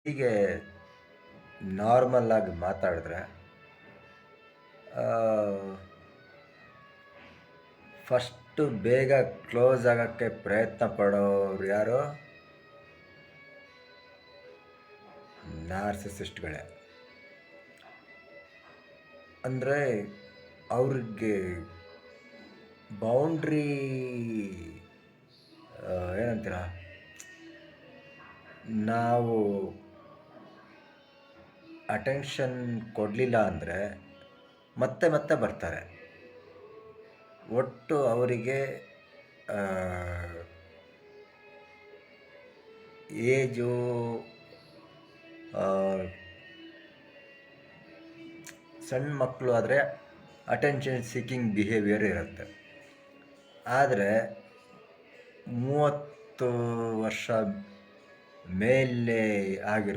ಹೀಗೆ ನಾರ್ಮಲ್ ಆಗಿ ಮಾತಾಡಿದ್ರೆ ಫಸ್ಟು ಬೇಗ ಕ್ಲೋಸ್ ಆಗೋಕ್ಕೆ ಪ್ರಯತ್ನ ಪಡೋರು ಯಾರು? ನಾರ್ಸಿಸಿಸ್ಟ್ಗಳೇ. ಅಂದರೆ ಅವ್ರಿಗೆ ಬೌಂಡ್ರಿ ಏನಂತೀರ, ನಾವು ಅಟೆನ್ಷನ್ ಕೊಡಲಿಲ್ಲ ಅಂದರೆ ಮತ್ತೆ ಮತ್ತೆ ಬರ್ತಾರೆ. ಒಟ್ಟು ಅವರಿಗೆ ಏಜು ಸಣ್ಣ ಮಕ್ಕಳು ಆದರೆ ಅಟೆನ್ಷನ್ ಸೀಕಿಂಗ್ ಬಿಹೇವಿಯರ್ ಇರುತ್ತೆ. ಆದರೆ 30 ವರ್ಷ ಮೇಲೆ ಆಗಿರೋ